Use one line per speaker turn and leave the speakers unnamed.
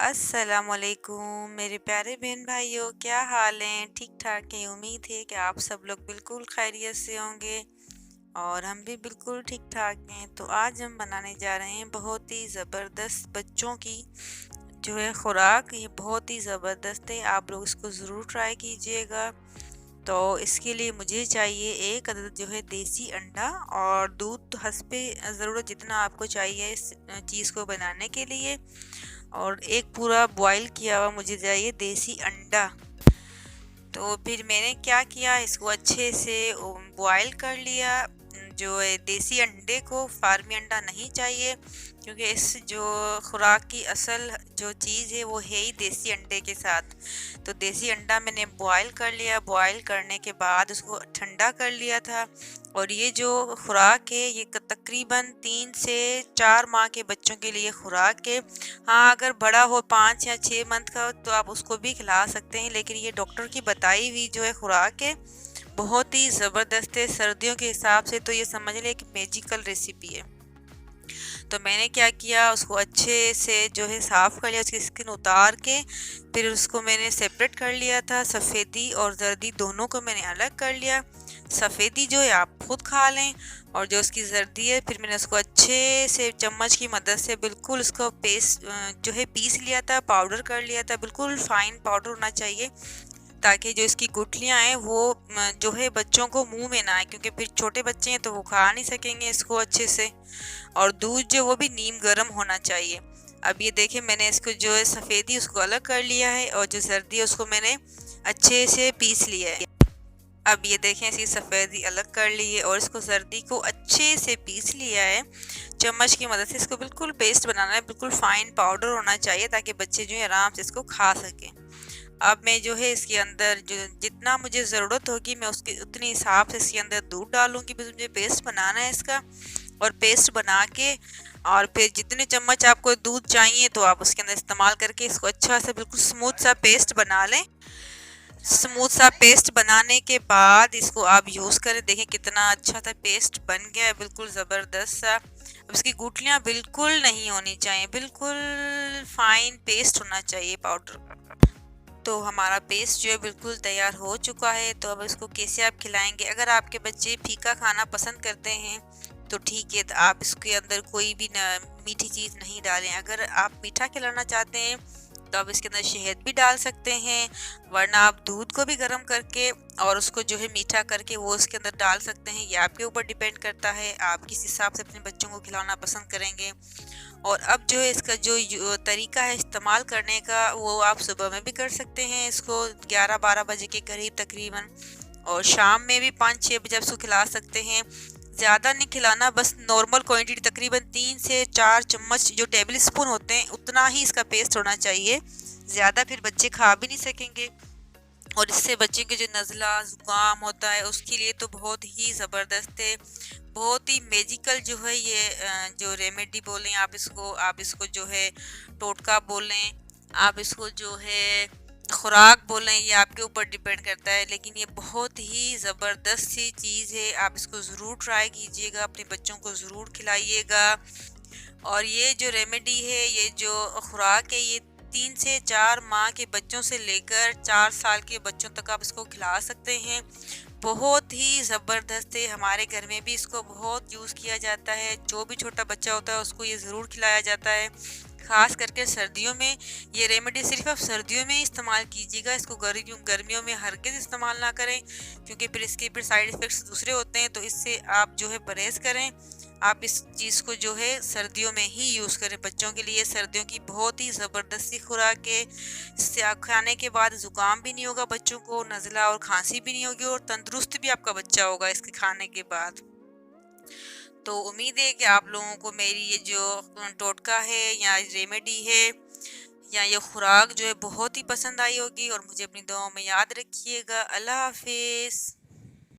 अस्सलाम वालेकुम मेरे प्यारे बहन भाइयों, क्या हाल हैं? ठीक ठाक हैं। उम्मीद है कि आप सब लोग बिल्कुल खैरियत से होंगे और हम भी बिल्कुल ठीक ठाक हैं। तो आज हम बनाने जा रहे हैं बहुत ही ज़बरदस्त बच्चों की जो है खुराक। ये बहुत ही ज़बरदस्त है, आप लोग इसको ज़रूर ट्राई कीजिएगा। तो इसके लिए मुझे चाहिए एक अदद जो है देसी अंडा और दूध, तो हस्बे ज़रूरत जितना आपको चाहिए इस चीज़ को बनाने के लिए। और एक पूरा बॉईल किया हुआ मुझे चाहिए देसी अंडा। तो फिर मैंने क्या किया, इसको अच्छे से बॉईल कर लिया। जो है देसी अंडे को, फार्मी अंडा नहीं चाहिए, क्योंकि इस जो खुराक की असल जो चीज़ है वो है ही देसी अंडे के साथ। तो देसी अंडा मैंने बॉईल कर लिया। बॉईल करने के बाद उसको ठंडा कर लिया था। और ये जो खुराक है ये तकरीबन 3 से 4 माह के बच्चों के लिए खुराक है। हाँ, अगर बड़ा हो 5 या 6 मंथ का तो आप उसको भी खिला सकते हैं, लेकिन ये डॉक्टर की बताई हुई जो है खुराक है बहुत ही ज़बरदस्त है। सर्दियों के हिसाब से तो ये समझ लें कि मैजिकल रेसिपी है। तो मैंने क्या किया, उसको अच्छे से जो है साफ़ कर लिया, उसकी स्किन उतार के फिर उसको मैंने सेपरेट कर लिया था। सफ़ेदी और जर्दी दोनों को मैंने अलग कर लिया। सफ़ेदी जो है आप खुद खा लें, और जो उसकी जर्दी है फिर मैंने उसको अच्छे से चम्मच की मदद से बिल्कुल उसको पेस्ट जो है पीस लिया था, पाउडर कर लिया था। बिल्कुल फाइन पाउडर होना चाहिए, ताकि जो इसकी गुठलियाँ हैं वो जो है बच्चों को मुंह में ना आए, क्योंकि फिर छोटे बच्चे हैं तो वो खा नहीं सकेंगे इसको अच्छे से। और दूध जो वो भी नीम गर्म होना चाहिए। अब ये देखें, मैंने इसको जो है सफ़ेदी उसको अलग कर लिया है, और जो जर्दी है उसको मैंने अच्छे से पीस लिया है। अब ये देखें, इसकी सफ़ेदी अलग कर ली है और इसको जर्दी को अच्छे से पीस लिया है चम्मच की मदद से। इसको बिल्कुल पेस्ट बनाना है, बिल्कुल फाइन पाउडर होना चाहिए, ताकि बच्चे जो है आराम से इसको खा सकें। अब मैं जो है इसके अंदर जो जितना मुझे ज़रूरत होगी मैं उसके उतने हिसाब से इसके अंदर दूध डालूंगी। बस मुझे पेस्ट बनाना है इसका, और पेस्ट बना के और फिर जितने चम्मच आपको दूध चाहिए तो आप उसके अंदर इस्तेमाल करके इसको अच्छा सा बिल्कुल स्मूथ सा पेस्ट बना लें। स्मूथ सा पेस्ट बनाने के बाद इसको आप यूज़ करें। देखें कितना अच्छा सा पेस्ट बन गया है, बिल्कुल ज़बरदस्त सा। अब इसकी गुठलियाँ बिल्कुल नहीं होनी चाहिए, बिल्कुल फाइन पेस्ट होना चाहिए पाउडर का। तो हमारा पेस्ट जो है बिल्कुल तैयार हो चुका है। तो अब इसको कैसे आप खिलाएंगे? अगर आपके बच्चे फीका खाना पसंद करते हैं तो ठीक है, तो आप इसके अंदर कोई भी मीठी चीज़ नहीं डालें। अगर आप मीठा खिलाना चाहते हैं तो आप इसके अंदर शहद भी डाल सकते हैं, वरना आप दूध को भी गर्म करके और उसको जो है मीठा करके वो इसके अंदर डाल सकते हैं। ये आपके ऊपर डिपेंड करता है, आप किस हिसाब से अपने बच्चों को खिलाना पसंद करेंगे। और अब जो है इसका जो तरीका है इस्तेमाल करने का, वो आप सुबह में भी कर सकते हैं इसको 11-12 बजे के करीब तकरीबन, और शाम में भी 5-6 बजे आप इसको खिला सकते हैं। ज़्यादा नहीं खिलाना, बस नॉर्मल क्वांटिटी तकरीबन 3 से 4 चम्मच जो टेबल स्पून होते हैं उतना ही इसका पेस्ट होना चाहिए। ज़्यादा फिर बच्चे खा भी नहीं सकेंगे, और इससे बच्चे के जो नज़ला ज़ुकाम होता है उसके लिए तो बहुत ही ज़बरदस्त है। बहुत ही मैजिकल जो है ये जो रेमेडी बोलें आप इसको जो है टोटका बोलें, आप इसको जो है खुराक बोलें, ये आपके ऊपर डिपेंड करता है। लेकिन ये बहुत ही ज़बरदस्त सी चीज़ है, आप इसको ज़रूर ट्राई कीजिएगा, अपने बच्चों को ज़रूर खिलाइएगा। और ये जो रेमेडी है, ये जो खुराक है, ये 3 से 4 माह के बच्चों से लेकर 4 साल के बच्चों तक आप इसको खिला सकते हैं। बहुत ही ज़बरदस्त है, हमारे घर में भी इसको बहुत यूज़ किया जाता है। जो भी छोटा बच्चा होता है उसको ये ज़रूर खिलाया जाता है, ख़ास करके सर्दियों में। ये रेमेडी सिर्फ आप सर्दियों में ही इस्तेमाल कीजिएगा, इसको गर्मियों में हरगिज़ इस्तेमाल ना करें, क्योंकि फिर इसके फिर साइड इफ़ेक्ट्स दूसरे होते हैं। तो इससे आप जो है परहेज़ करें। आप इस चीज़ को जो है सर्दियों में ही यूज़ करें। बच्चों के लिए सर्दियों की बहुत ही ज़बरदस्ती खुराक है। इससे आप खाने के बाद ज़ुकाम भी नहीं होगा बच्चों को, नज़ला और खांसी भी नहीं होगी, और तंदुरुस्त भी आपका बच्चा होगा इसके खाने के बाद। तो उम्मीद है कि आप लोगों को मेरी ये जो टोटका है या रेमेडी है या ये खुराक जो है बहुत ही पसंद आई होगी, और मुझे अपनी दुआओं में याद रखिएगा। अल्लाह हाफिज़।